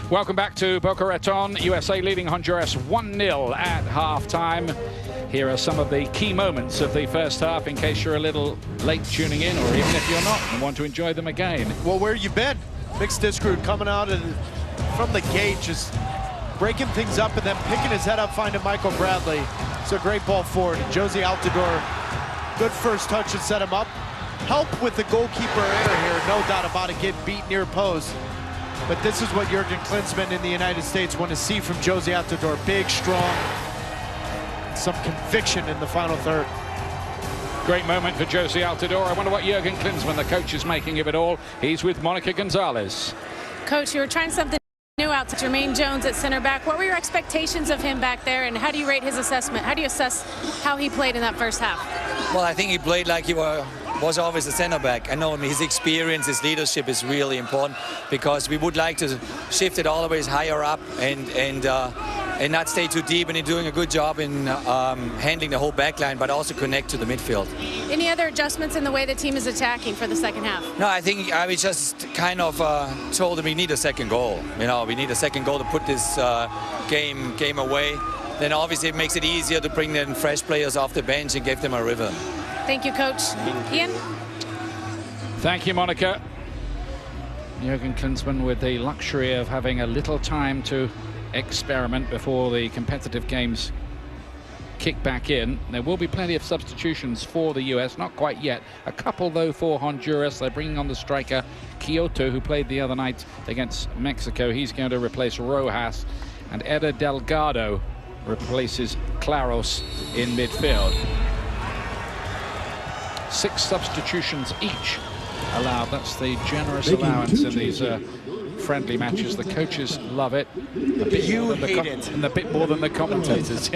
Welcome back to Boca Raton. USA leading Honduras 1-0 at halftime. Here are some of the key moments of the first half in case you're a little late tuning in, or even if you're not and want to enjoy them again. Well, where you been? Mixed Discrude coming out from the gate, just breaking things up and then picking his head up, finding Michael Bradley. It's a great ball forward. Josie Altidore, good first touch to set him up. Help with the goalkeeper error here, no doubt about it, get beat near post. But this is what Jurgen Klinsmann in the United States want to see from Josie Altidore. Big, strong, some conviction in the final third. Great moment for Josie Altidore. I wonder what Jurgen Klinsmann, the coach, is making of it all. He's with Monica Gonzalez. Coach, you were trying something new out to Jermaine Jones at center back. What were your expectations of him back there, and how do you rate his assessment? How do you assess how he played in that first half? Well, I think he played like he was always a center back. I know his experience, his leadership is really important, because we would like to shift it always higher up and not stay too deep, and he's doing a good job in handling the whole back line, but also connect to the midfield. Any other adjustments in the way the team is attacking for the second half? No, I think I was just kind of told him we need a second goal. You know, we need a second goal to put this game away. Then obviously it makes it easier to bring in fresh players off the bench and give them a rhythm. Thank you, Coach. Ian? Thank you, Monica. Jurgen Klinsmann with the luxury of having a little time to experiment before the competitive games kick back in. There will be plenty of substitutions for the US, not quite yet. A couple, though, for Honduras. They're bringing on the striker Kyoto, who played the other night against Mexico. He's going to replace Rojas, and Eder Delgado replaces Claros in midfield. 6 substitutions each allowed. That's the generous allowance in these friendly matches. The coaches love it. You hate it. And a bit more than the commentators.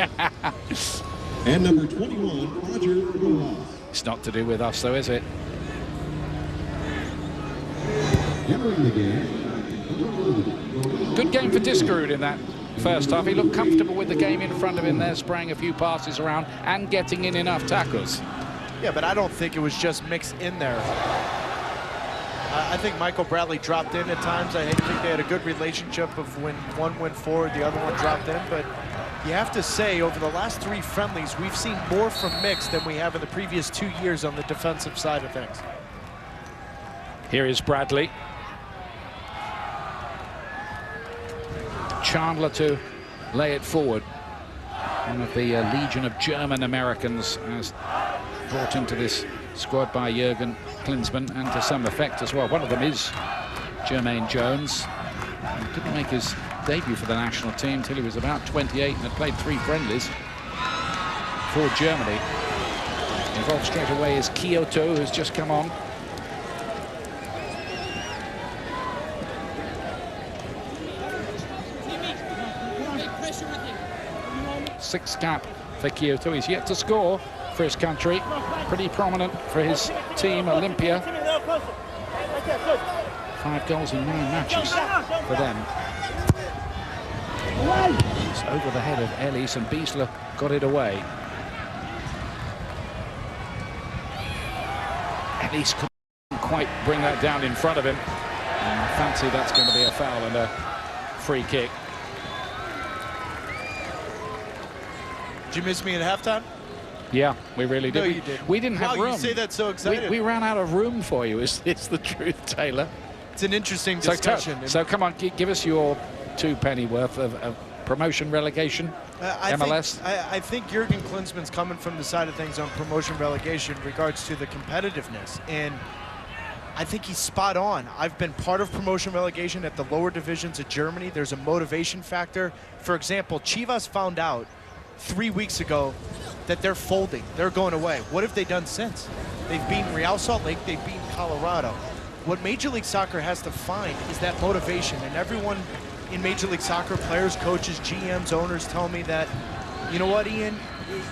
And number 21, Roger Rojas. It's not to do with us, though, is it? Entering the game. Good game for Discrude in that first half. He looked comfortable with the game in front of him there, spraying a few passes around and getting in enough tackles. Yeah, but I don't think it was just mixed in there. I think Michael Bradley dropped in at times. I think they had a good relationship of when one went forward, the other one dropped in. But you have to say, over the last 3 friendlies, we've seen more from Mix than we have in the previous 2 years on the defensive side of things. Here is Bradley. Chandler to lay it forward. One of the legion of German Americans as brought into this squad by Jurgen Klinsmann, and to some effect as well. One of them is Jermaine Jones. He didn't make his debut for the national team until he was about 28 and had played 3 friendlies for Germany. Involved straight away is Kyoto, who's just come on. Sixth cap for Kyoto. He's yet to score for his country. Pretty prominent for his team, Olympia. 5 goals in 9 matches for them. It's over the head of Ellis, and Biesler got it away. Ellis couldn't quite bring that down in front of him. And I fancy that's going to be a foul and a free kick. Did you miss me at halftime? Yeah, we really did. No, you didn't. We didn't have room. You say that so excited. We ran out of room for you, it's the truth, Taylor. It's an interesting discussion. So come on, give us your 2 penny worth of promotion relegation, MLS. I think Jurgen Klinsmann's coming from the side of things on promotion relegation in regards to the competitiveness. And I think he's spot on. I've been part of promotion relegation at the lower divisions of Germany. There's a motivation factor. For example, Chivas found out 3 weeks ago that they're folding, they're going away. What have they done since? They've beaten Real Salt Lake, they've beaten Colorado. What Major League Soccer has to find is that motivation, and everyone in Major League Soccer, players, coaches, GMs, owners, tell me that, you know what, Ian,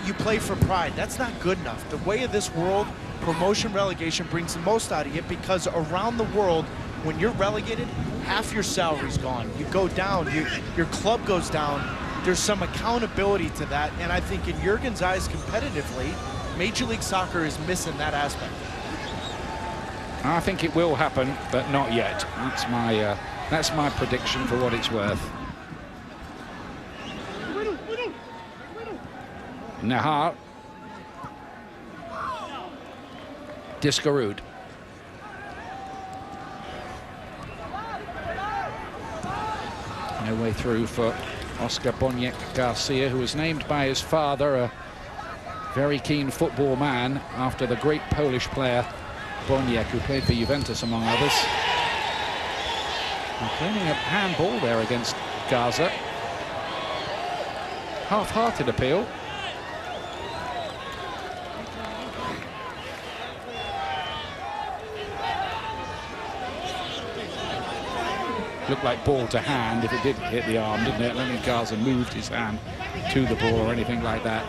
you play for pride. That's not good enough. The way of this world, promotion relegation brings the most out of you, because around the world, when you're relegated, half your salary's gone. You go down, your club goes down. There's some accountability to that, and I think in Jurgen's eyes competitively, Major League Soccer is missing that aspect. I think it will happen, but not yet. That's my That's my prediction for what it's worth. Nahar. Discarud. No way through for Oscar Boniek Garcia, who was named by his father, a very keen football man, after the great Polish player Boniek, who played for Juventus among others. And claiming a handball there against Gaza. Half-hearted appeal. Looked like ball to hand if it did hit the arm, didn't it? I don't think Gaza moved his hand to the ball or anything like that.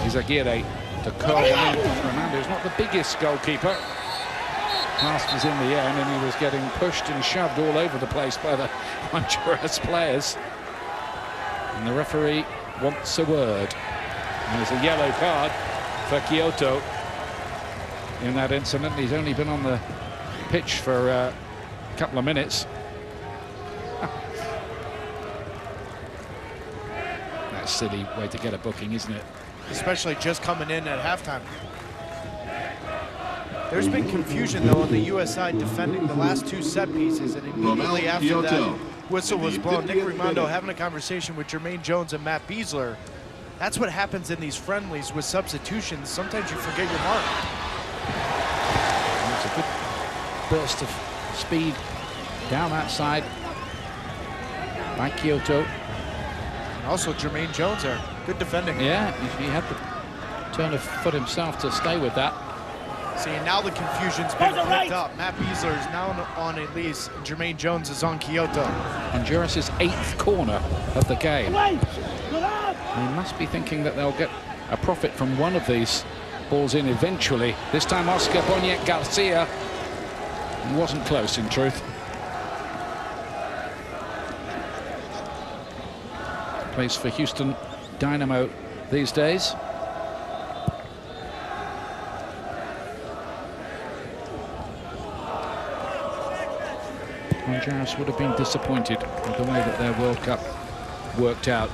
Izaguirre to curl in. Fernando is not the biggest goalkeeper. Pass was in the end and he was getting pushed and shoved all over the place by the Honduras players. And the referee wants a word. And there's a yellow card for Kyoto in that incident. He's only been on the pitch for a couple of minutes. That's a silly way to get a booking, isn't it? Especially just coming in at halftime. There's been confusion, though, on the U.S. side defending the last two set pieces, and immediately after that whistle was blown, Nick Rimando having a conversation with Jermaine Jones and Matt Beasler. That's what happens in these friendlies with substitutions. Sometimes you forget your mark. It's a good burst of speed down that side by Kyoto. And also Jermaine Jones there. Good defending. Yeah, he had the turn of foot himself to stay with that. See, and now the confusion's been picked up. Matt Beasler is now on Elise, and Jermaine Jones is on Kyoto. Honduras' 8th corner of the game. They must be thinking that they'll get a profit from one of these balls in eventually. This time Oscar Boniek Garcia wasn't close, in truth. Plays for Houston Dynamo these days. Honduras would have been disappointed with the way that their World Cup worked out.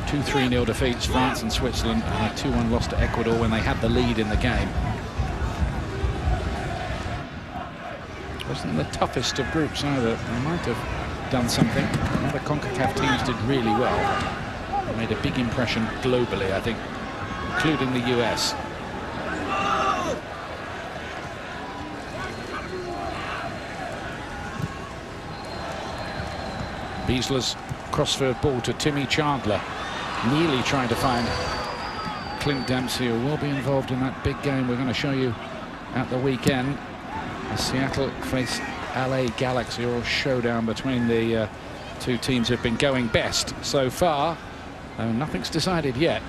2 3-0 defeats, France and Switzerland, and a 2-1 loss to Ecuador when they had the lead in the game. It wasn't the toughest of groups either. They might have done something. The other CONCACAF teams did really well. They made a big impression globally, I think, including the US. Beasler's crossfield ball to Timmy Chandler. Nearly trying to find Clint Dempsey, who will be involved in that big game we're going to show you at the weekend. As Seattle face LA Galaxy, or a showdown between the two teams who've been going best so far. Nothing's decided yet.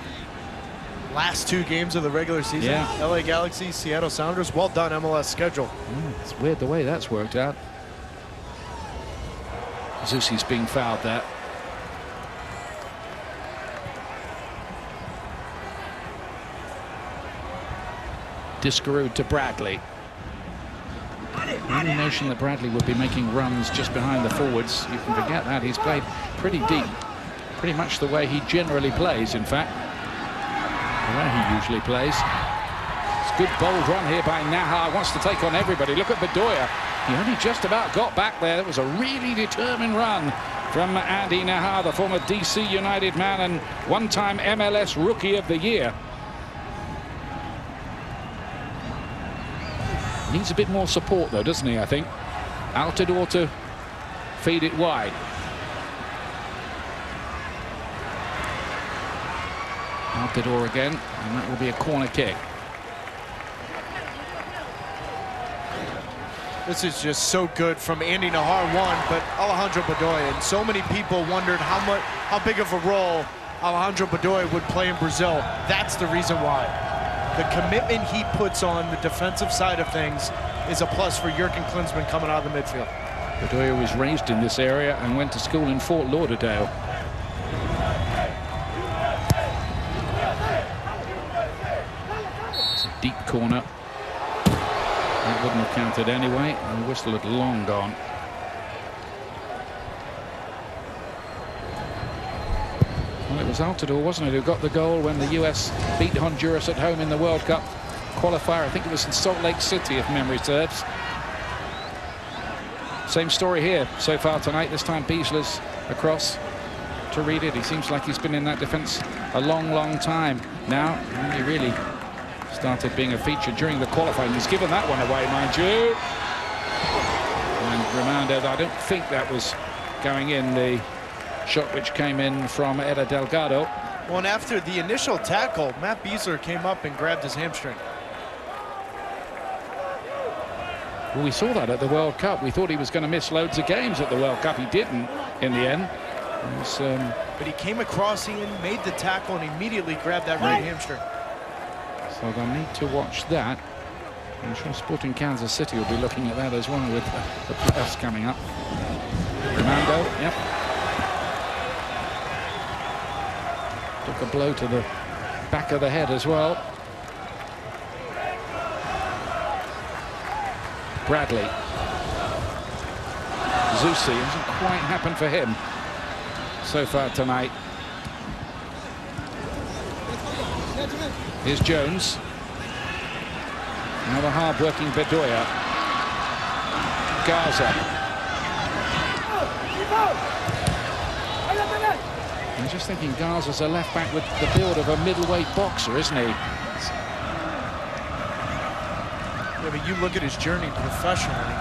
Last 2 games of the regular season. Yeah. LA Galaxy, Seattle Sounders. Well done, MLS schedule. It's weird the way that's worked out. Zusi's being fouled there. Discarud to Bradley. Any notion that Bradley would be making runs just behind the forwards, you can forget that. He's played pretty deep, pretty much the way he generally plays, in fact. The way he usually plays. It's a good bold run here by Nahar. Wants to take on everybody. Look at Bedoya. He only just about got back there. It was a really determined run from Andy Nahar, the former DC United man and one-time MLS Rookie of the Year. Needs a bit more support, though, doesn't he, I think? Altidore to feed it wide. Altidore again, and that will be a corner kick. This is just so good from Andy Nahar, one, but Alejandro Bedoya. And so many people wondered how big of a role Alejandro Bedoya would play in Brazil. That's the reason why. The commitment he puts on the defensive side of things is a plus for Jurgen Klinsmann coming out of the midfield. Bedoya was raised in this area and went to school in Fort Lauderdale. deep corner. That wouldn't have counted anyway. And the whistle had long gone. Well, it was Altidore, wasn't it, who got the goal when the US beat Honduras at home in the World Cup qualifier. I think it was in Salt Lake City, if memory serves. Same story here so far tonight. This time Beasley's across to read it. He seems like he's been in that defence a long time now. He really started being a feature during the qualifying. He's given that one away, mind you. And Romando, I don't think that was going in, the shot which came in from Eder Delgado. Well, and after the initial tackle, Matt Beasler came up and grabbed his hamstring. Well, we saw that at the World Cup. We thought he was going to miss loads of games at the World Cup. He didn't in the end. But he came across, Ian, made the tackle, and immediately grabbed that right hamstring. So they'll need to watch that. I'm sure Sporting Kansas City will be looking at that as well with the playoffs coming up. Romando, yep. Took a blow to the back of the head as well. Bradley. Zusi, hasn't quite happened for him so far tonight. Here's Jones. Now the hard-working Bedoya. Garza. I'm just thinking Garza's a left back with the build of a middleweight boxer, isn't he? Yeah, but you look at his journey professionally.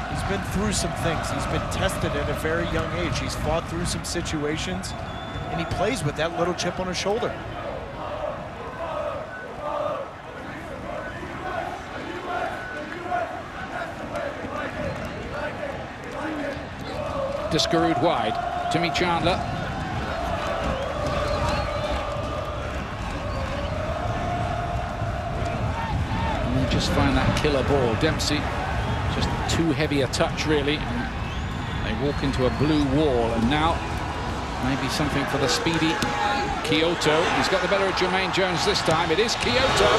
He's been through some things. He's been tested at a very young age. He's fought through some situations, and he plays with that little chip on his shoulder. Discarud wide. Timmy Chandler. And they just find that killer ball. Dempsey, just too heavy a touch, really. And they walk into a blue wall, and now maybe something for the speedy Kyoto. He's got the better of Jermaine Jones this time. It is Kyoto.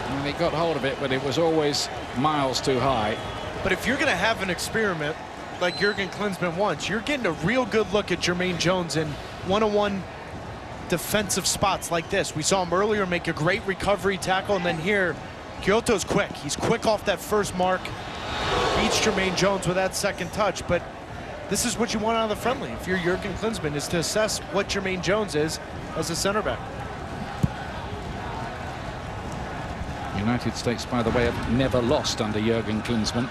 And he got hold of it, but it was always miles too high. But if you're going to have an experiment like Jurgen Klinsmann wants, you're getting a real good look at Jermaine Jones in one-on-one defensive spots like this. We saw him earlier make a great recovery tackle, and then here, Kyoto's quick. He's quick off that first mark, beats Jermaine Jones with that second touch, but this is what you want out of the friendly if you're Jurgen Klinsmann, is to assess what Jermaine Jones is as a center back. United States, by the way, have never lost under Jurgen Klinsmann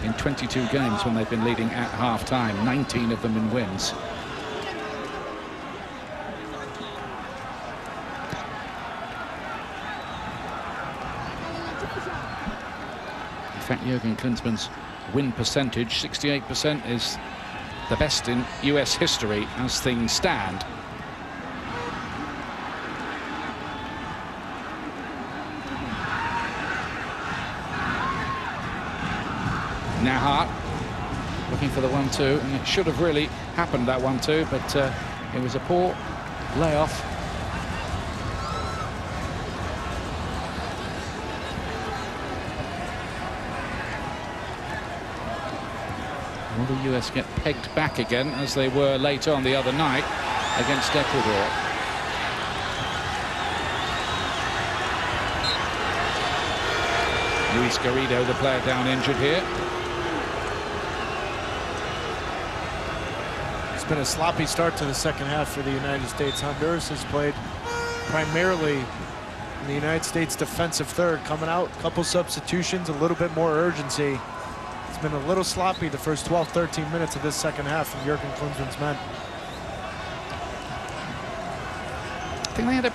in 22 games when they've been leading at half-time, 19 of them in wins. In fact, Jurgen Klinsmann's win percentage, 68%, is the best in US history as things stand. Nahart looking for the 1-2, and it should have really happened, that 1-2, but it was a poor layoff. Will the US get pegged back again, as they were late on the other night against Ecuador? Luis Garrido, the player down injured here. It's been a sloppy start to the second half for the United States. Honduras has played primarily in the United States defensive third, coming out, a couple substitutions, a little bit more urgency. It's been a little sloppy the first 12-13 minutes of this second half from Jurgen Klinsmann's men. I think they had a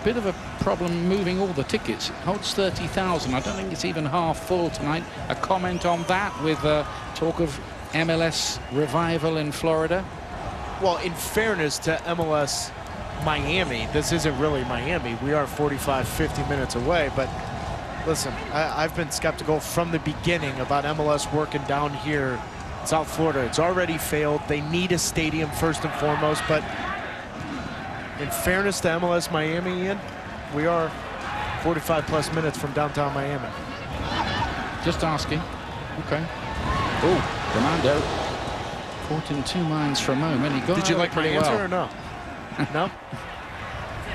bit of a problem moving all the tickets. It holds 30,000. I don't think it's even half full tonight. A comment on that, with talk of MLS revival in Florida? Well, in fairness to MLS Miami, this isn't really Miami. We are 45, 50 minutes away, but listen, I've been skeptical from the beginning about MLS working down here in South Florida. It's already failed. They need a stadium first and foremost, but in fairness to MLS Miami, Ian, we are 45+ minutes from downtown Miami. Just asking. Okay. Oh, Fernando caught in two minds for a moment. He got Did you out like my pretty answer well. or no? No?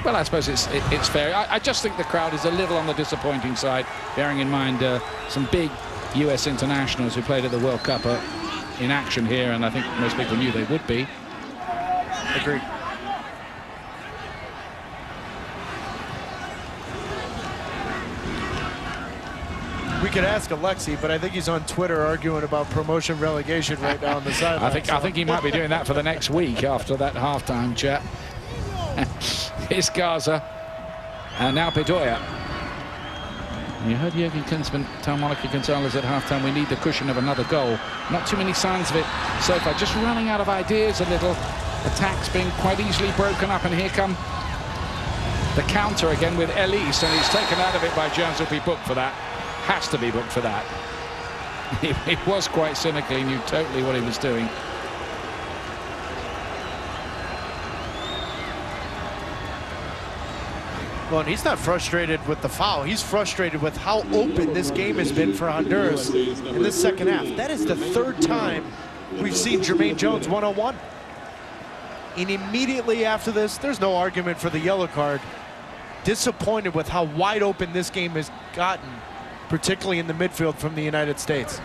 Well, I suppose it's fair. I just think the crowd is a little on the disappointing side, bearing in mind some big US internationals who played at the World Cup are in action here, and I think most people knew they would be. Agreed. We could ask Alexi, but I think he's on Twitter arguing about promotion relegation right now on the sideline. I think he might be doing that for the next week after that halftime chat. Here's Gaza, and now Bedoya. You heard Jurgen Klinsmann tell Monica Gonzalez at halftime, we need the cushion of another goal. Not too many signs of it so far. Just running out of ideas a little. Attacks being quite easily broken up, and here come the counter again with Elise, and he's taken out of it by Jones. Will be booked for that. Has to be booked for that. He was quite cynical. He knew totally what he was doing. Well, and he's not frustrated with the foul. He's frustrated with how open this game has been for Honduras in this second half. That is the third time we've seen Jermaine Jones one-on-one. And immediately after this, there's no argument for the yellow card. Disappointed with how wide open this game has gotten, particularly in the midfield from the United States.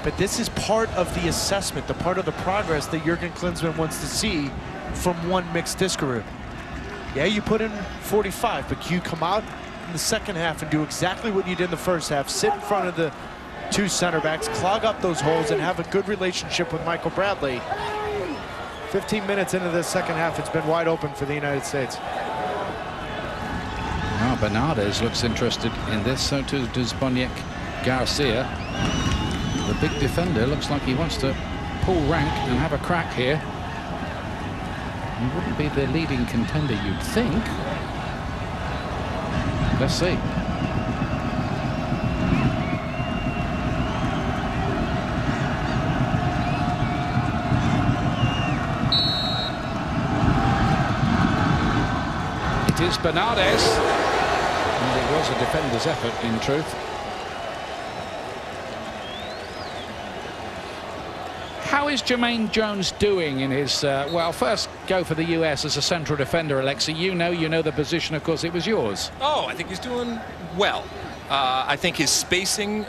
But this is part of the assessment, the part of the progress that Jurgen Klinsmann wants to see from one mixed Discaroo. Yeah, you put in 45, but you come out in the second half and do exactly what you did in the first half, sit in front of the two center backs, clog up those holes, and have a good relationship with Michael Bradley. 15 minutes into this second half, it's been wide open for the United States. Now Bernardes looks interested in this, so too does Boniek Garcia. The big defender looks like he wants to pull rank and have a crack here. He wouldn't be the leading contender, you'd think. Let's see. It is Bernardes. And it was a defender's effort, in truth. How is Jermaine Jones doing in his, well, first go for the US as a central defender, Alexi. You know the position, of course, it was yours. Oh, I think he's doing well. I think his spacing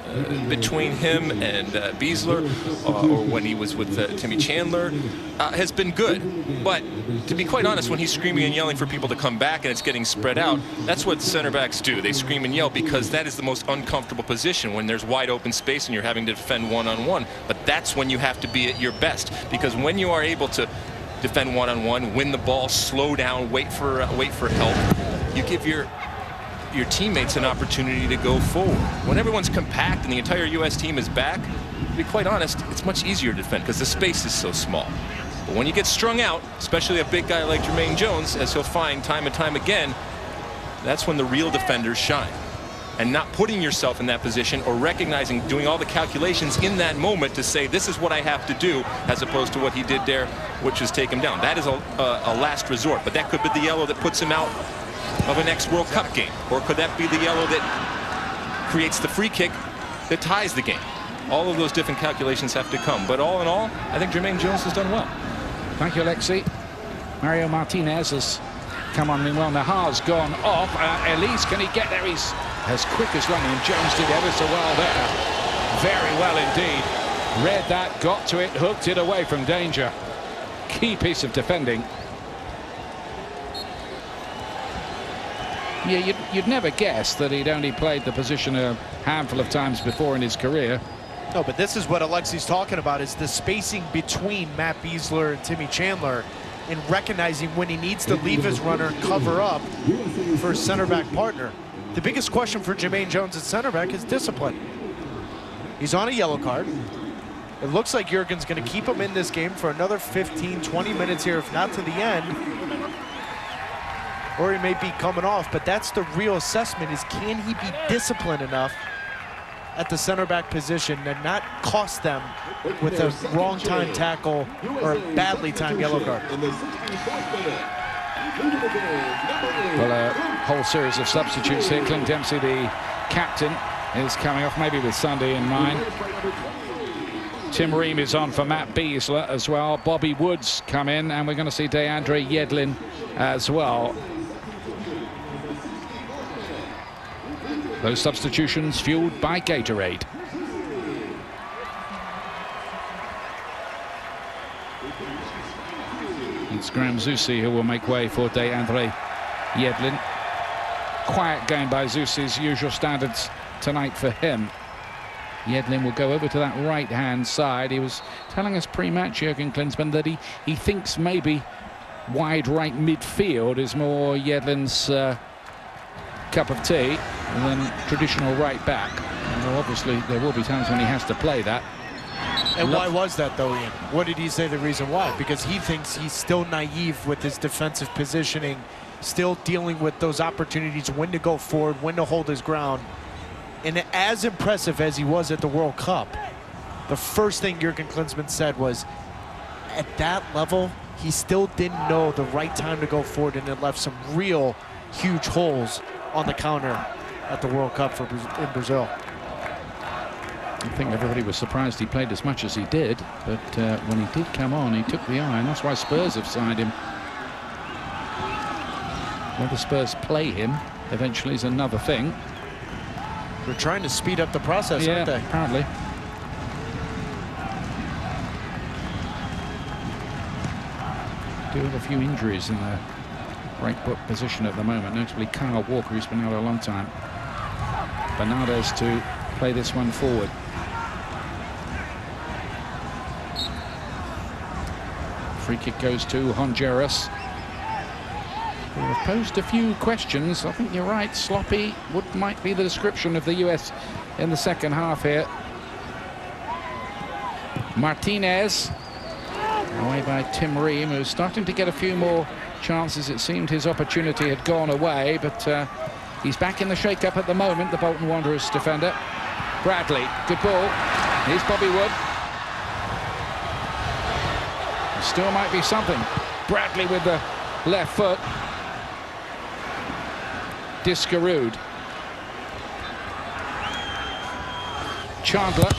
between him and Beasler, or when he was with Timmy Chandler, has been good. But to be quite honest, when he's screaming and yelling for people to come back and it's getting spread out, that's what center backs do. They scream and yell because that is the most uncomfortable position when there's wide open space and you're having to defend one-on-one. But that's when you have to be at your best, because when you are able to defend one-on-one, win the ball, slow down, wait for help, you give your teammates an opportunity to go forward. When everyone's compact and the entire U.S. team is back, to be quite honest, it's much easier to defend because the space is so small. But when you get strung out, especially a big guy like Jermaine Jones, as he'll find time and time again, that's when the real defenders shine. And not putting yourself in that position or recognizing, doing all the calculations in that moment to say, this is what I have to do, as opposed to what he did there, which is take him down. That is a last resort, but that could be the yellow that puts him out of a next World Cup game, or could that be the yellow that creates the free kick that ties the game? All of those different calculations have to come, but all in all, I think Jermaine Jones has done well. Thank you, Alexi. Mario Martinez has come on well. Nahar's gone off. Elise, can he get there? He's as quick as running, and Jones did ever so well there. Very well indeed. Read that, got to it, hooked it away from danger. Key piece of defending. Yeah, you'd never guess that he'd only played the position a handful of times before in his career. No, but this is what Alexi's talking about, is the spacing between Matt Beasler and Timmy Chandler, and recognizing when he needs to leave his runner and cover up for his center back partner. The biggest question for Jermaine Jones at center back is discipline. He's on a yellow card. It looks like Jurgen's going to keep him in this game for another 15, 20 minutes here, if not to the end. Or he may be coming off, but that's the real assessment, is can he be disciplined enough at the center back position and not cost them with a wrong time tackle or a badly timed yellow card. Well, whole series of substitutes here. Clint Dempsey, the captain, is coming off, maybe with Sunday in mind. Tim Ream is on for Matt Beasler as well. Bobby Woods come in, and we're going to see DeAndre Yedlin as well. Those substitutions fueled by Gatorade. It's Graham Zusi who will make way for DeAndre Yedlin. Quiet game by Zusi's usual standards tonight for him. Yedlin will go over to that right-hand side. He was telling us pre-match, Jurgen Klinsmann, that he thinks maybe wide right midfield is more Yedlin's cup of tea than traditional right back. Well, obviously, there will be times when he has to play that. And why was that, though, Ian? What did he say the reason why? Because he thinks he's still naive with his defensive positioning, still dealing with those opportunities, when to go forward, when to hold his ground. And as impressive as he was at the World Cup, the first thing Jurgen Klinsmann said was, at that level, he still didn't know the right time to go forward, and it left some real huge holes on the counter at the World Cup in Brazil. I think everybody was surprised he played as much as he did, but when he did come on, he took the eye, and that's why Spurs have signed him. Whether Spurs play him eventually is another thing. They're trying to speed up the process, aren't they? Apparently. Do have a few injuries in the right foot position at the moment, notably Kyle Walker, who's been out a long time. Bernardes to play this one forward. Free kick goes to Honduras. We've posed a few questions. I think you're right. Sloppy might be the description of the US in the second half here. Martinez, away by Tim Ream, who's starting to get a few more chances. It seemed his opportunity had gone away, but he's back in the shake-up at the moment, the Bolton Wanderers defender. Bradley, good ball. Here's Bobby Wood. Still might be something. Bradley with the left foot. Discarud. Chandler.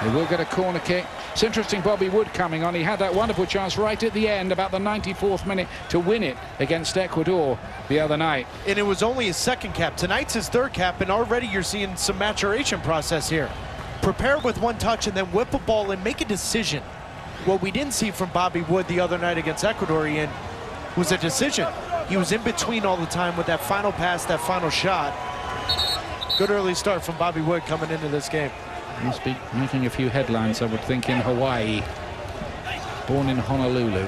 They will get a corner kick. It's interesting, Bobby Wood coming on. He had that wonderful chance right at the end, about the 94th minute, to win it against Ecuador the other night. And it was only his second cap. Tonight's his third cap, and already you're seeing some maturation process here. Prepare with one touch and then whip a ball and make a decision. What we didn't see from Bobby Wood the other night against Ecuador, Ian, was a decision. He was in between all the time with that final pass, that final shot. Good early start from Bobby Wood coming into this game. Must be making a few headlines, I would think, in Hawaii. Born in Honolulu.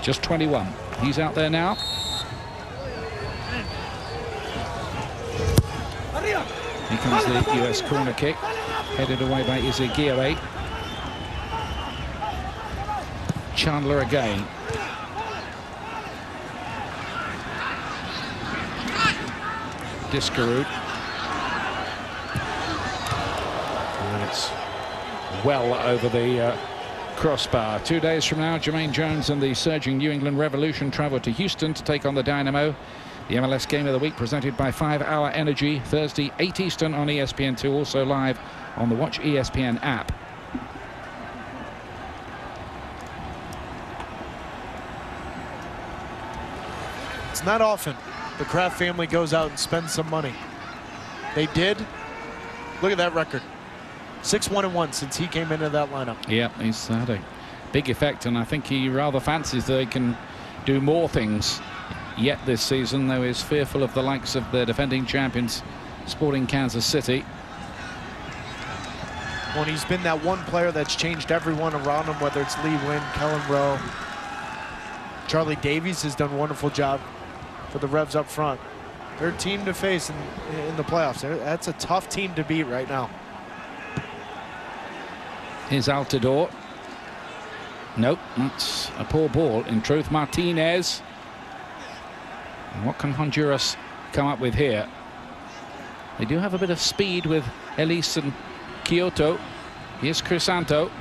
Just 21. He's out there now. Here comes the US corner kick, headed away by Izaguirre. Chandler again. Discarud. And it's well over the crossbar. 2 days from now, Jermaine Jones and the surging New England Revolution travel to Houston to take on the Dynamo. The MLS Game of the Week presented by 5 Hour Energy, Thursday 8 Eastern on ESPN2, also live on the Watch ESPN app. It's not often the Kraft family goes out and spends some money. They did. Look at that record. 6-1-1 since he came into that lineup. Yeah, he's had a big effect, and I think he rather fancies that he can do more things yet this season, though he's fearful of the likes of the defending champions, Sporting Kansas City. Well, he's been that one player that's changed everyone around him, whether it's Lee Wynn, Kellen Rowe. Charlie Davies has done a wonderful job for the Revs up front. They're a team to face in the playoffs. That's a tough team to beat right now. Here's Altidore. Nope, that's a poor ball. In truth, Martinez. And what can Honduras come up with here? They do have a bit of speed with Elise and Kyoto. Here's Crisanto.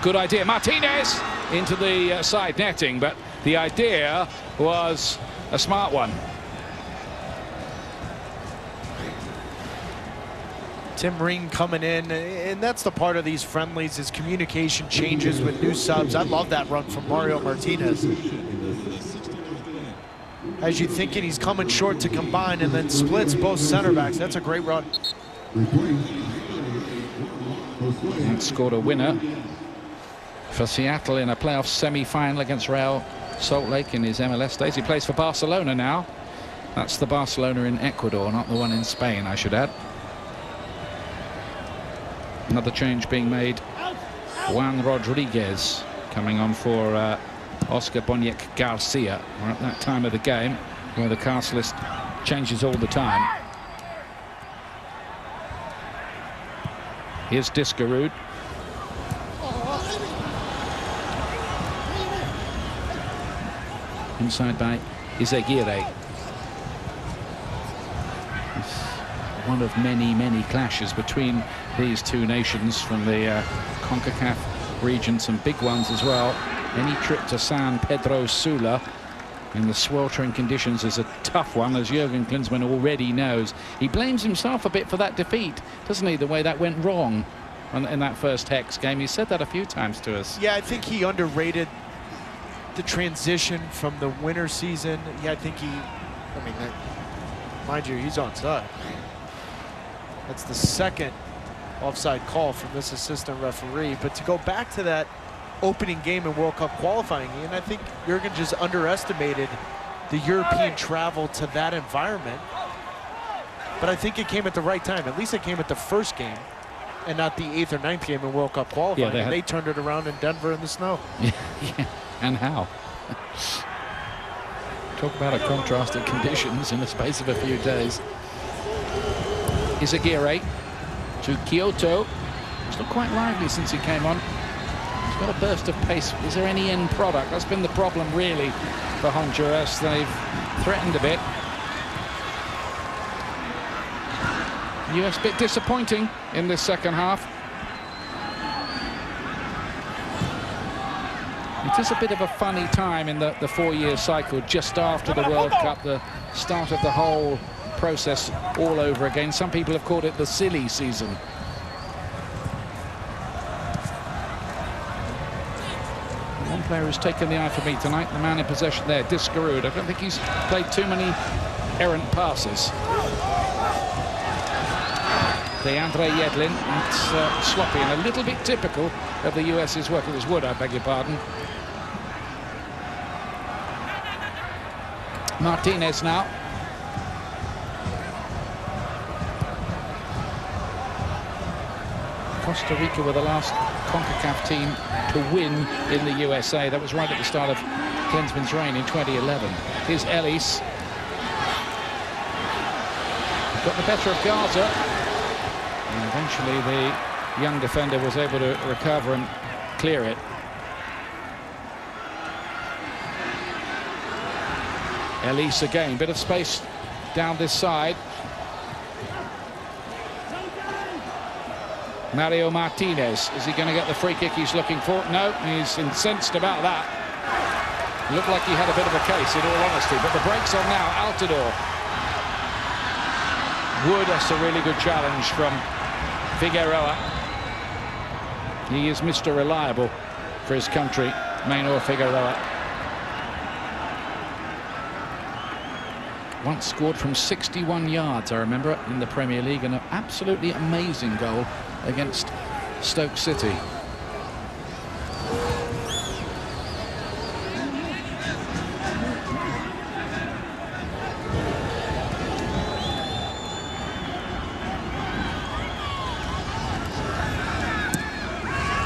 Good idea. Martinez! into the side netting, but the idea was a smart one. Tim Ring coming in, and that's the part of these friendlies is communication changes with new subs. I love that run from Mario Martinez. As you thinking he's coming short to combine and then splits both center backs. That's a great run. And scored a winner for Seattle in a playoff semi-final against Real Salt Lake in his MLS days. He plays for Barcelona now. That's the Barcelona in Ecuador, not the one in Spain, I should add. Another change being made. Juan Rodriguez coming on for Oscar Boniek Garcia. We're at that time of the game where the cast list changes all the time. Here's Discarud. Inside by Izaguirre. One of many clashes between these two nations from the CONCACAF region, some big ones as well. Any trip to San Pedro Sula in the sweltering conditions is a tough one, as Jurgen Klinsmann already knows. He blames himself a bit for that defeat, doesn't he, the way that went wrong in that first Hex game. He said that a few times to us. Yeah, I think he underrated the transition from the winter season. Yeah, I think mind you, he's onside. That's the second offside call from this assistant referee. But to go back to that opening game in World Cup qualifying, and I think Jurgen just underestimated the European travel to that environment. But I think it came at the right time. At least it came at the first game and not the 8th or 9th game in World Cup qualifying. Yeah, they turned it around in Denver in the snow. Yeah, and how? Talk about a contrast in conditions in the space of a few days. Izaguirre to Kyoto. He's looked quite lively since he came on. He's got a burst of pace. Is there any end product? That's been the problem really for Honduras. They've threatened a bit. US a bit disappointing in this second half. It is a bit of a funny time in the 4-year cycle, just after the World Cup, the start of the whole process all over again. Some people have called it the silly season. One player who's taken the eye for me tonight, the man in possession there, Discarud. I don't think he's played too many errant passes. DeAndre Yedlin, that's sloppy and a little bit typical of the US's work. It was Wood, I beg your pardon. Martinez now. Costa Rica were the last CONCACAF team to win in the USA. That was right at the start of Klinsmann's reign in 2011. Here's Ellis. Got the better of Gaza. And eventually the young defender was able to recover and clear it. Elise again, bit of space down this side. Mario Martinez, is he going to get the free kick he's looking for? No, he's incensed about that. Looked like he had a bit of a case, in all honesty, but the break's on now. Altidore. Wood, that's a really good challenge from Figueroa. He is Mr. Reliable for his country, Maynor Figueroa. Once scored from 61 yards, I remember, in the Premier League, and an absolutely amazing goal against Stoke City.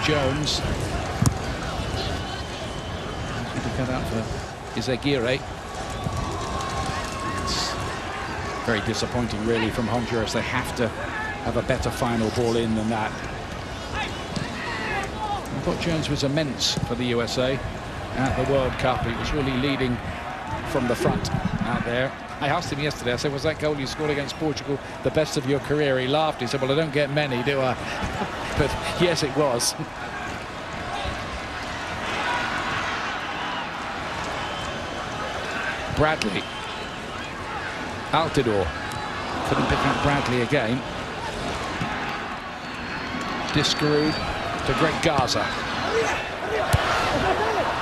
Jones. To cut out for Izaguirre. Very disappointing, really, from Honduras. They have to have a better final ball in than that. I thought Jones was immense for the USA at the World Cup. He was really leading from the front out there. I asked him yesterday, I said, was that goal you scored against Portugal the best of your career? He laughed. He said, well, I don't get many, do I? But yes, it was. Bradley. Altidore couldn't pick up Bradley again. Discarud to Greg Garza.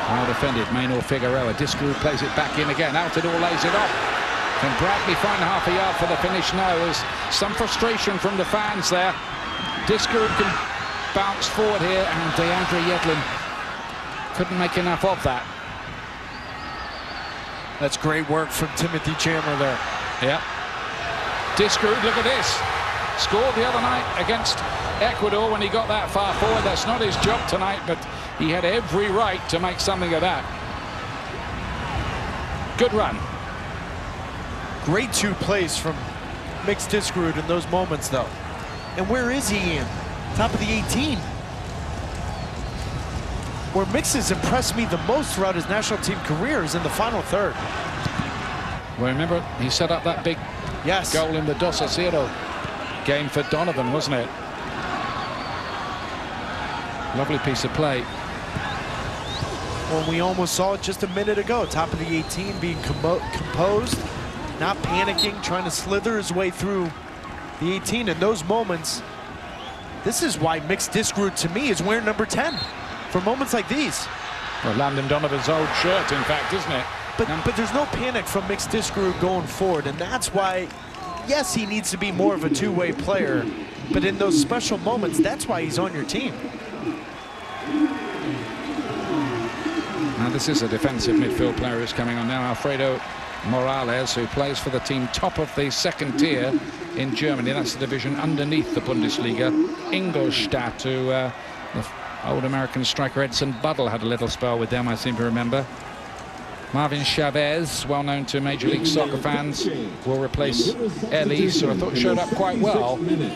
Well defended, Maynor Figueroa. Discarud plays it back in again. Altidore lays it off. Can Bradley find half a yard for the finish? No, there's some frustration from the fans there. Discarud can bounce forward here, and DeAndre Yedlin couldn't make enough of that. That's great work from Timothy Chandler there. Yeah. Discarud, look at this. Scored the other night against Ecuador when he got that far forward. That's not his job tonight, but he had every right to make something of that. Good run. Great 2 plays from Mix Discarud in those moments, though. And where is he, Ian? Top of the 18. Where Mix has impressed me the most throughout his national team career is in the final third. Well, remember, he set up that big goal in the Dos a 0 game for Donovan, wasn't it? Lovely piece of play. Well, we almost saw it just a minute ago. Top of the 18, being composed, not panicking, trying to slither his way through the 18. In those moments, this is why Mix Discarud, to me, is wearing number 10 for moments like these. Well, Landon Donovan's old shirt, in fact, isn't it? But there's no panic from Mix Discarud going forward, and that's why, yes, he needs to be more of a two-way player, but in those special moments, that's why he's on your team. Now, this is a defensive midfield player who's coming on now, Alfredo Morales, who plays for the team top of the 2nd tier in Germany. That's the division underneath the Bundesliga. Ingolstadt, who the old American striker Edson Buddle had a little spell with them, I seem to remember. Marvin Chavez, well known to Major League Soccer fans, will replace Ellis, who I thought showed up quite well. The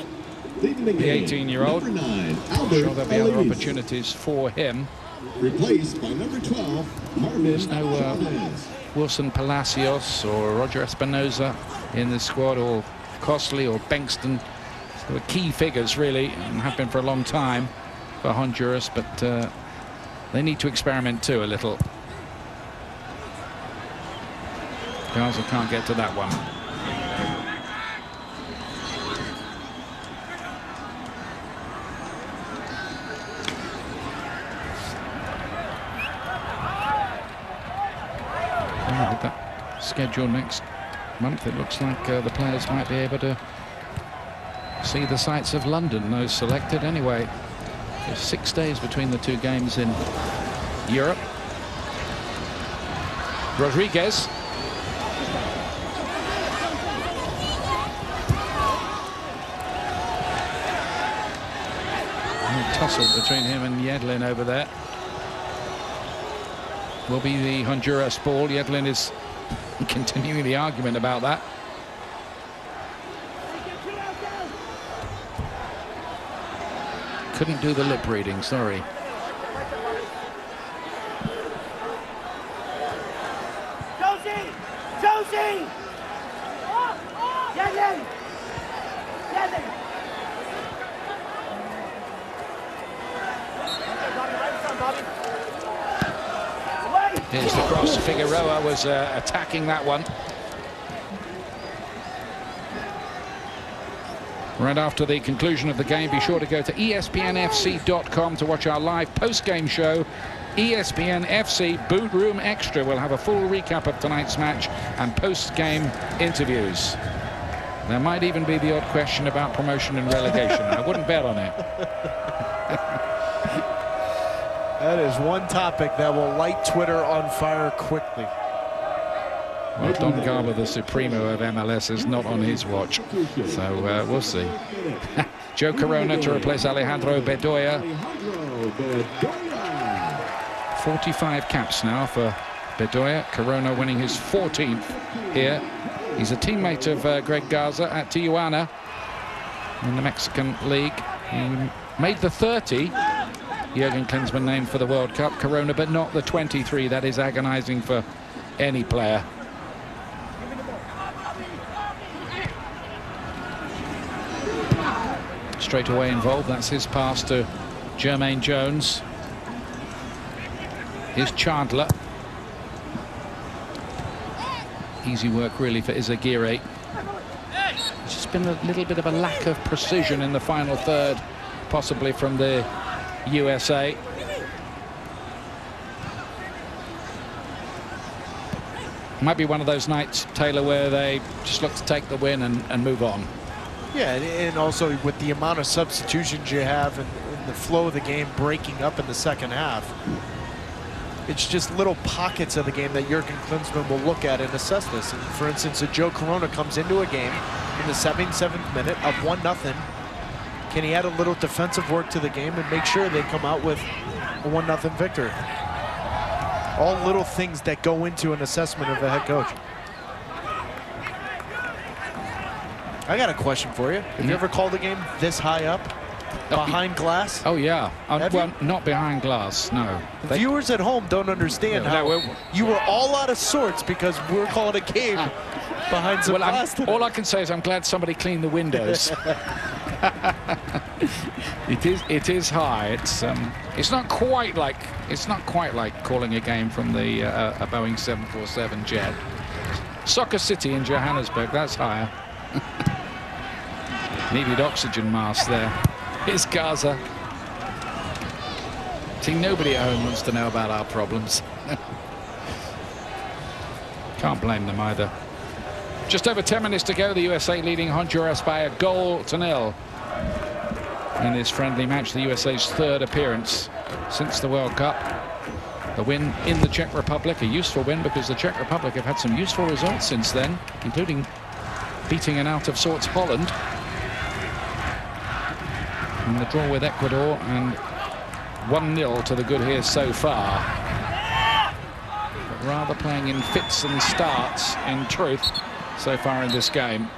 18-year-old. I'm sure there'll be other opportunities for him. Replaced by number 12, Marvin There's no Chavez. Wilson Palacios or Roger Espinoza in the squad, or Costley or Bankston. So the key figures, really, and have been for a long time for Honduras, but they need to experiment too a little. Garza can't get to that one. With that schedule next month, it looks like the players might be able to see the sights of London, those selected anyway. There's 6 days between the 2 games in Europe. Rodriguez. Tussle between him and Yedlin over there. Will be the Honduras ball. Yedlin is continuing the argument about that. Couldn't do the lip reading, sorry. Josie! Josie! Yedlin! Yedlin! Here's the cross. Figueroa was attacking that one. Right after the conclusion of the game, be sure to go to espnfc.com to watch our live post-game show. ESPN FC Boot Room Extra will have a full recap of tonight's match and post-game interviews. There might even be the odd question about promotion and relegation. I wouldn't bet on it. That is one topic that will light Twitter on fire quickly. Well, Don Garber, the Supremo of MLS, is not on his watch, so we'll see. Joe Corona to replace Alejandro Bedoya. 45 caps now for Bedoya. Corona winning his 14th here. He's a teammate of Greg Garza at Tijuana in the Mexican League. He made the 30. Jurgen Klinsmann named for the World Cup. Corona, but not the 23. That is agonizing for any player. Straight away involved. That's his pass to Jermaine Jones. Here's Chandler. Easy work really for Izaguirre. It's just been a little bit of a lack of precision in the final third, possibly from the USA. Might be one of those nights, Taylor, where they just look to take the win and move on. Yeah, and also with the amount of substitutions you have and the flow of the game breaking up in the second half, it's just little pockets of the game that Jurgen Klinsmann will look at and assess this. And for instance, if Joe Corona comes into a game in the 77th minute of 1-0, can he add a little defensive work to the game and make sure they come out with a 1-0 victory? All little things that go into an assessment of a head coach. I got a question for you. Have you ever called a game this high up, behind glass? Oh, yeah. Well, not behind glass, no. The viewers at home don't understand how you were all out of sorts because we're calling a game behind some glass today. All I can say is I'm glad somebody cleaned the windows. It is high. It's not quite like calling a game from the a Boeing 747 jet. Soccer City in Johannesburg, that's higher. Needed oxygen mask there. Here's Gaza. See, nobody at home wants to know about our problems. Can't blame them either. Just over 10 minutes to go. The USA leading Honduras by 1-0 in this friendly match. The USA's third appearance since the World Cup. A win in the Czech Republic, a useful win because the Czech Republic have had some useful results since then, including beating an out-of-sorts Holland. And the draw with Ecuador, and 1-0 to the good here so far. But rather playing in fits and starts, in truth, so far in this game.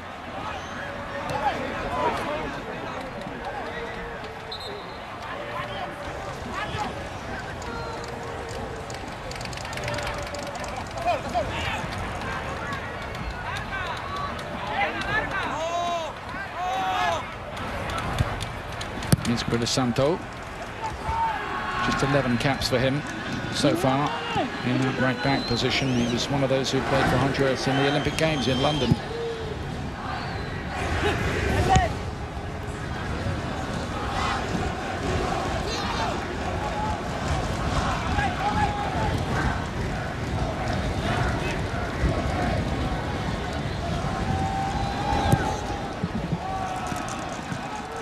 Here's Santo. Just 11 caps for him so far in that right back position. He was one of those who played for Honduras in the Olympic Games in London.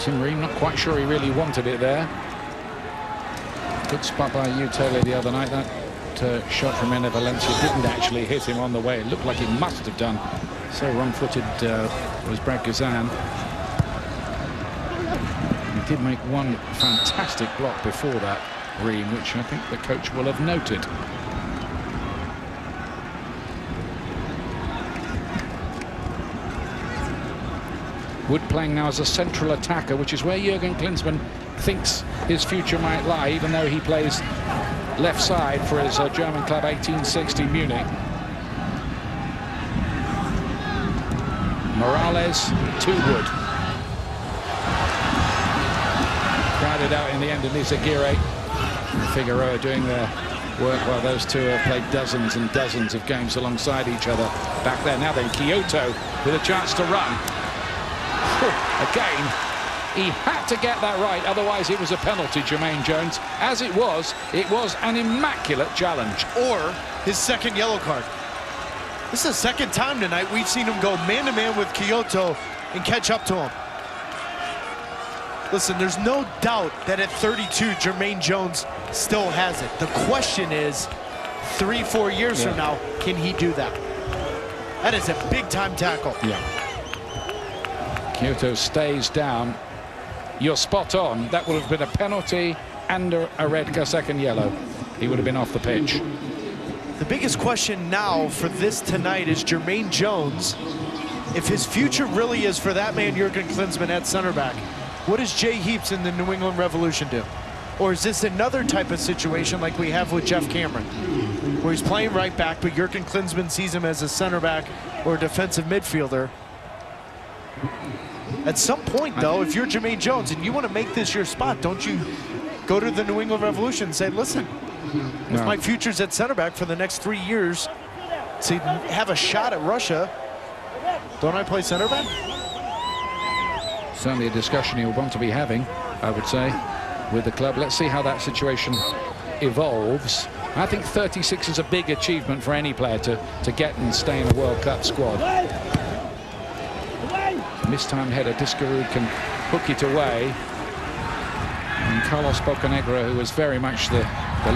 Tim Ream, not quite sure he really wanted it there. Good spot by you, Taylor, the other night. That shot from Enner Valencia didn't actually hit him on the way. It looked like it must have done. So wrong-footed was Brad Gazan. He did make one fantastic block before that, Ream, which I think the coach will have noted. Wood playing now as a central attacker, which is where Jurgen Klinsmann thinks his future might lie, even though he plays left side for his German club 1860 Munich. Morales to Wood. Crowded out in the end, and Izaguirre and Figueroa doing their work while those two have played dozens and dozens of games alongside each other back there. Now then, Kyoto with a chance to run. Again, he had to get that right, otherwise it was a penalty, Jermaine Jones. As it was an immaculate challenge. Or his second yellow card. This is the second time tonight we've seen him go man-to-man with Kyoto and catch up to him. Listen, there's no doubt that at 32, Jermaine Jones still has it. The question is, 3-4 years from now, can he do that? That is a big-time tackle. Yeah. Kyoto stays down. You're spot on. That would have been a penalty and a red second yellow. He would have been off the pitch. The biggest question now for this tonight is Jermaine Jones. If his future really is for that man, Jurgen Klinsmann at center back, what does Jay Heaps in the New England Revolution do? Or is this another type of situation like we have with Jeff Cameron, where he's playing right back, but Jurgen Klinsmann sees him as a center back or a defensive midfielder? At some point, though, if you're Jermaine Jones and you want to make this your spot, don't you go to the New England Revolution and say, listen, if my future's at center back for the next 3 years, to have a shot at Russia, don't I play center back? Certainly a discussion he'll want to be having, I would say, with the club. Let's see how that situation evolves. I think 36 is a big achievement for any player to get and stay in a World Cup squad. Mistimed header, Diskerud can hook it away. And Carlos Bocanegra, who was very much the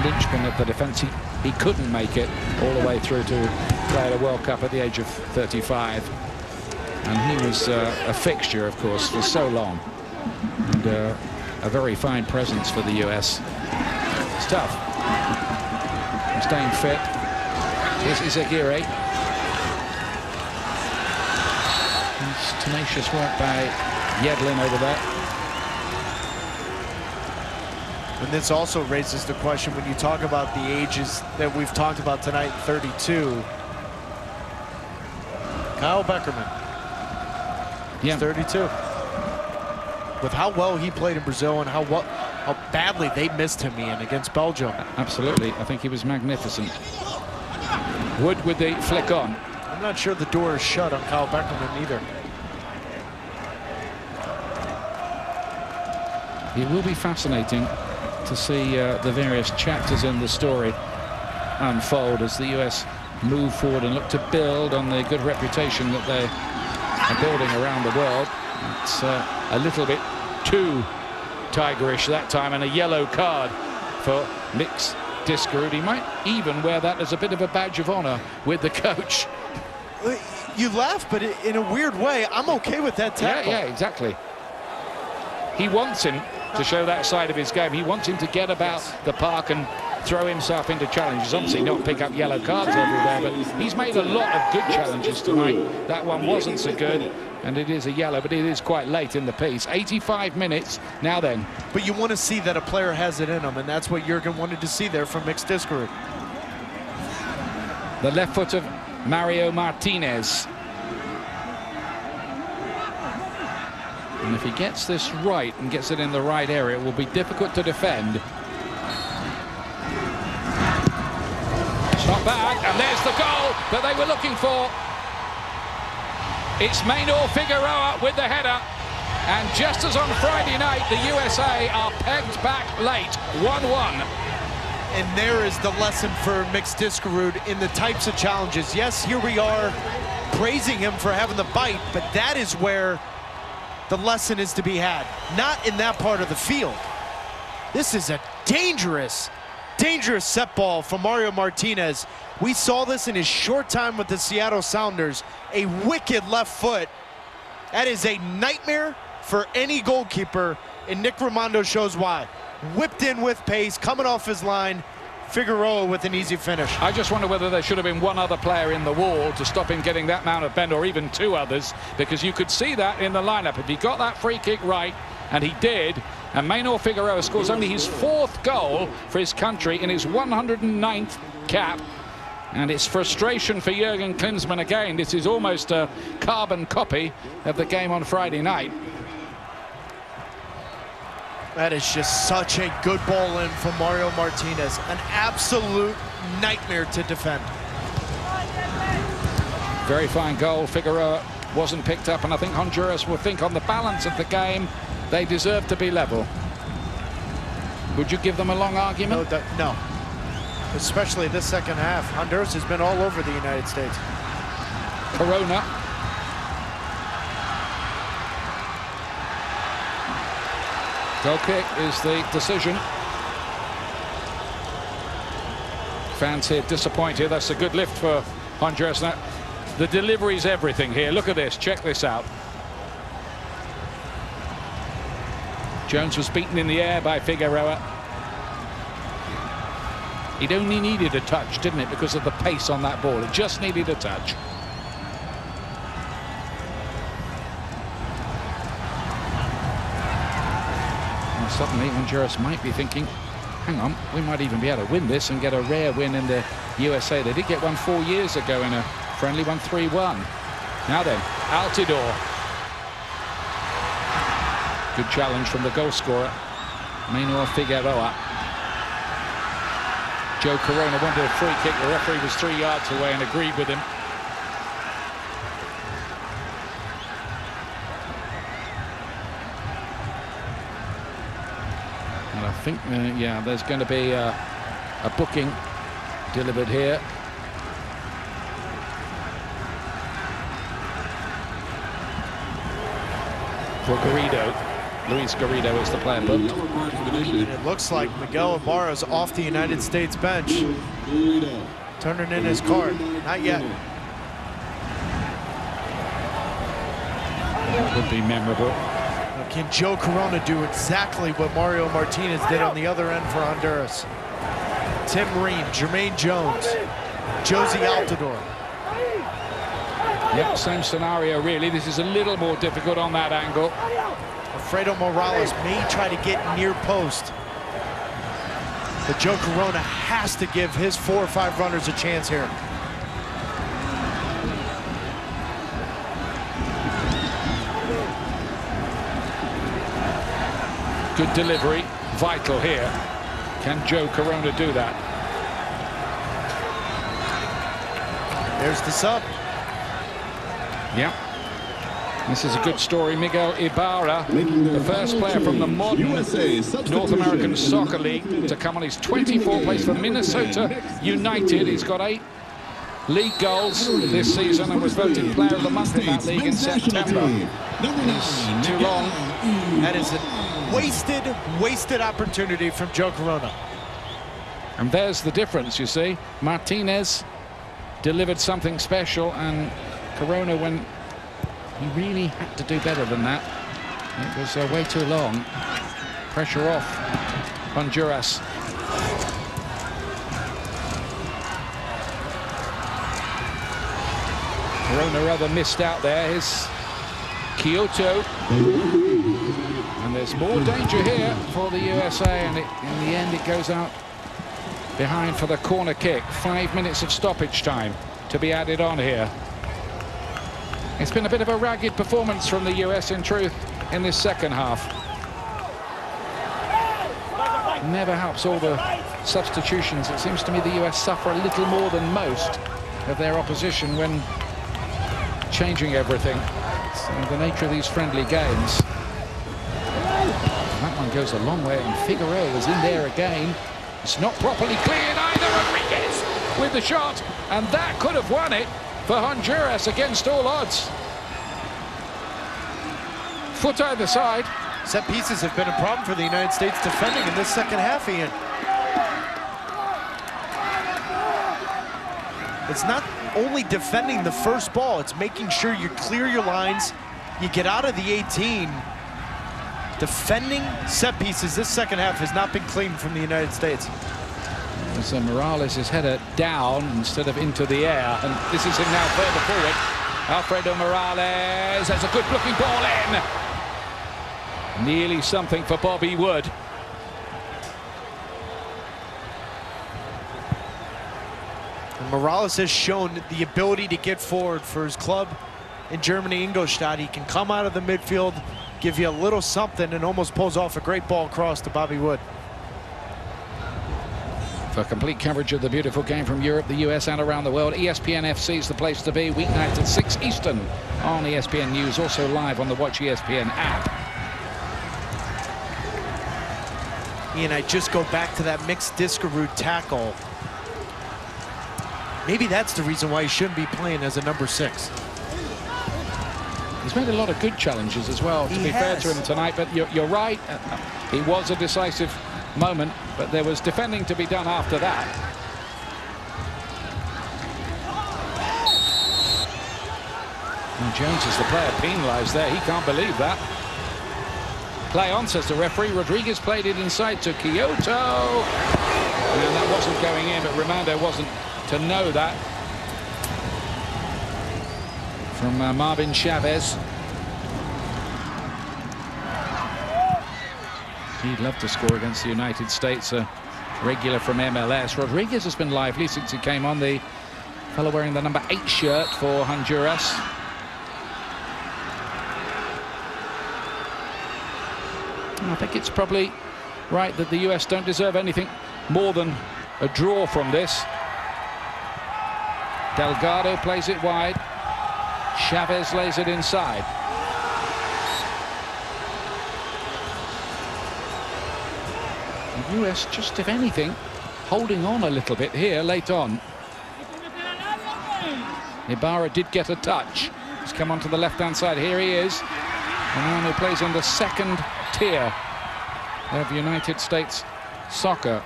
linchpin of the defence, he couldn't make it all the way through to play at a World Cup at the age of 35. And he was a fixture, of course, for so long. And a very fine presence for the US. It's tough. Staying fit. Here's Izaguirre. It's tenacious work by Yedlin over there. And this also raises the question when you talk about the ages that we've talked about tonight, 32. Kyle Beckerman. He's 32. With how well he played in Brazil and how badly they missed him, Ian, against Belgium. Absolutely. I think he was magnificent. Wood with the flick on. I'm not sure the door is shut on Kyle Beckerman either. It will be fascinating to see the various chapters in the story unfold as the US move forward and look to build on the good reputation that they are building around the world. It's a little bit too tigerish that time, and a yellow card for Mix Diskerud. He might even wear that as a bit of a badge of honor with the coach. You laugh, but in a weird way, I'm okay with that tackle. Yeah, exactly. He wants him to show that side of his game. He wants him to get about the park and throw himself into challenges. Obviously not pick up yellow cards everywhere, but he's made a lot of good challenges tonight. That one wasn't so good, and it is a yellow, but it is quite late in the piece. 85 minutes now then. But you want to see that a player has it in him, and that's what Jurgen wanted to see there from Mix Diskerud. The left foot of Mario Martinez. And if he gets this right and gets it in the right area, it will be difficult to defend. It's not bad, and there's the goal that they were looking for. It's Maynor Figueroa with the header. And just as on Friday night, the USA are pegged back late, 1-1. And there is the lesson for Mix Diskerud in the types of challenges. Yes, here we are praising him for having the bite, but that is where the lesson is to be had, not in that part of the field. This is a dangerous set ball from Mario Martinez. We saw this in his short time with the Seattle Sounders. A wicked left foot. That is a nightmare for any goalkeeper, and Nick Raimondo shows why. Whipped in with pace, coming off his line. Figueroa with an easy finish. I just wonder whether there should have been one other player in the wall to stop him getting that amount of bend, or even two others, because you could see that in the lineup. If he got that free kick right, and he did, and Maynor Figueroa scores only his 4th goal for his country in his 109th cap. And it's frustration for Jurgen Klinsmann again. This is almost a carbon copy of the game on Friday night. That is just such a good ball in from Mario Martinez. An absolute nightmare to defend. Very fine goal. Figueroa wasn't picked up, and I think Honduras will think on the balance of the game they deserve to be level. Would you give them a long argument? No. Especially this second half. Honduras has been all over the United States. Corona. Goal kick is the decision. Fans here disappointed. That's a good lift for Honduras. Now, the delivery is everything here. Look at this. Check this out. Jones was beaten in the air by Figueroa. It only needed a touch, didn't it, because of the pace on that ball. It just needed a touch. Well, suddenly Honduras might be thinking, hang on, we might even be able to win this and get a rare win in the USA. They did get one 4 years ago in a friendly, 1-3-1. Now then, Altidore. Good challenge from the goal scorer, Maynor Figueroa. Joe Corona wanted a free kick. The referee was 3 yards away and agreed with him. And I think, yeah, there's going to be a booking delivered here. For Garrido. Luis Garrido is the player booked. It looks like Miguel Ibarra's off the United States bench. Turning in his card. Not yet. Would be memorable. Now, can Joe Corona do exactly what Mario Martinez did on the other end for Honduras? Tim Ream, Jermaine Jones, Josie Altidore. Yep, same scenario really. This is a little more difficult on that angle. Alfredo Morales may try to get near post, but Joe Corona has to give his 4 or 5 runners a chance here. Good delivery, vital here. Can Joe Corona do that? There's the sub. Yeah. This is a good story. Miguel Ibarra, the first player from the modern North American Soccer League to come on his 24th place for Minnesota United. He's got 8 league goals this season and was voted player of the month in that league in September. It's too long. That is a wasted opportunity from Joe Corona. And there's the difference, you see. Martinez delivered something special, and Corona, when he really had to do better than that, it was way too long. Pressure off Honduras. Corona rather missed out there. Here's Kyoto. And there's more danger here for the USA, and in the end it goes out behind for the corner kick. 5 minutes of stoppage time to be added on here. It's been a bit of a ragged performance from the US, in truth, in this second half. Never helps all the substitutions. It seems to me the US suffer a little more than most of their opposition when changing everything. It's the nature of these friendly games. That one goes a long way, and Figueroa is in there again. It's not properly cleared either. Rodriguez with the shot, and that could have won it for Honduras against all odds. Foot either side. Set pieces have been a problem for the United States defending in this second half, Ian. It's not only defending the first ball, it's making sure you clear your lines, you get out of the 18. Defending set pieces this second half has not been clean from the United States. So Morales' header down instead of into the air, and this is him now further forward. Alfredo Morales has a good looking ball in. Nearly something for Bobby Wood. And Morales has shown the ability to get forward for his club in Germany, Ingolstadt. He can come out of the midfield, give you a little something, and almost pulls off a great ball across to Bobby Wood. For complete coverage of the beautiful game from Europe, the US, and around the world, ESPN FC is the place to be. Weeknights at 6 Eastern on ESPN News, also live on the Watch ESPN app. Ian, I just go back to that mixed Discarud tackle. Maybe that's the reason why he shouldn't be playing as a number 6. He's made a lot of good challenges as well, to be fair to him tonight, but you're right. He was a decisive moment, but there was defending to be done after that. And Jones is the player penalised there. He can't believe that. Play on, says the referee. Rodriguez played it inside to Kyoto. And that wasn't going in, but Rimando wasn't to know that. From Marvin Chavez. He'd love to score against the United States, a regular from MLS. Rodriguez has been lively since he came on, the fellow wearing the number 8 shirt for Honduras. I think it's probably right that the US don't deserve anything more than a draw from this. Delgado plays it wide. Chavez lays it inside. The US, just if anything, holding on a little bit here late on. Ibarra did get a touch. He's come onto the left-hand side. Here he is. A man who plays in the second tier of United States soccer.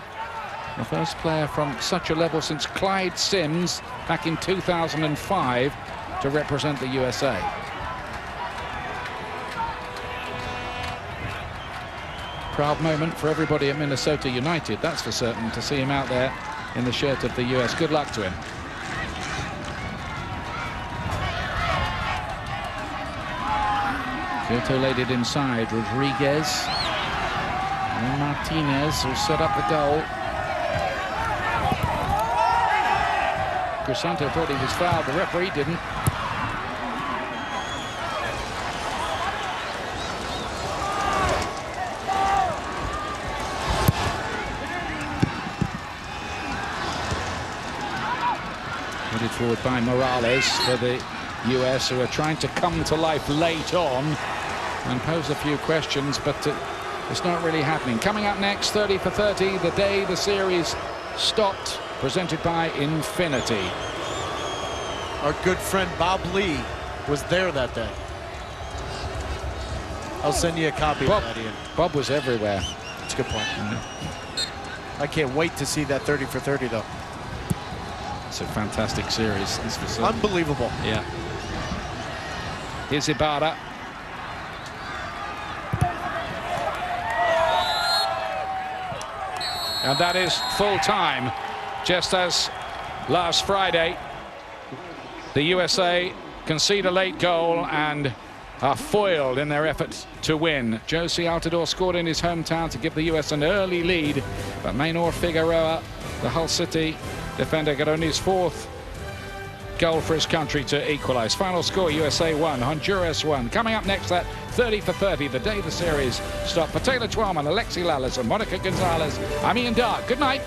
The first player from such a level since Clyde Sims back in 2005 to represent the USA. Proud moment for everybody at Minnesota United, that's for certain, to see him out there in the shirt of the US. Good luck to him. Kyoto laid it inside. Rodriguez and Martinez will set up the goal. Crisanto thought he was fouled. The referee didn't. Headed forward by Morales for the US, who are trying to come to life late on and pose a few questions, but it's not really happening. Coming up next, 30 for 30, the day the series stopped, presented by Infinity. Our good friend Bob Lee was there that day. I'll send you a copy of that, Ian. Bob was everywhere. That's a good point. I can't wait to see that 30 for 30, though. It's a fantastic series. This was unbelievable. Yeah. Here's Ibarra. And that is full time, just as last Friday. The USA concede a late goal and are foiled in their efforts to win. Josie Altidore scored in his hometown to give the US an early lead, but Maynor Figueroa, the Hull City defender, got only his fourth goal for his country to equalize. Final score, USA 1, Honduras 1. Coming up next, that 30 for 30, the day the series stopped. For Taylor Twellman, Alexi Lalas and Monica Gonzalez, I'm Ian Dark. Good night.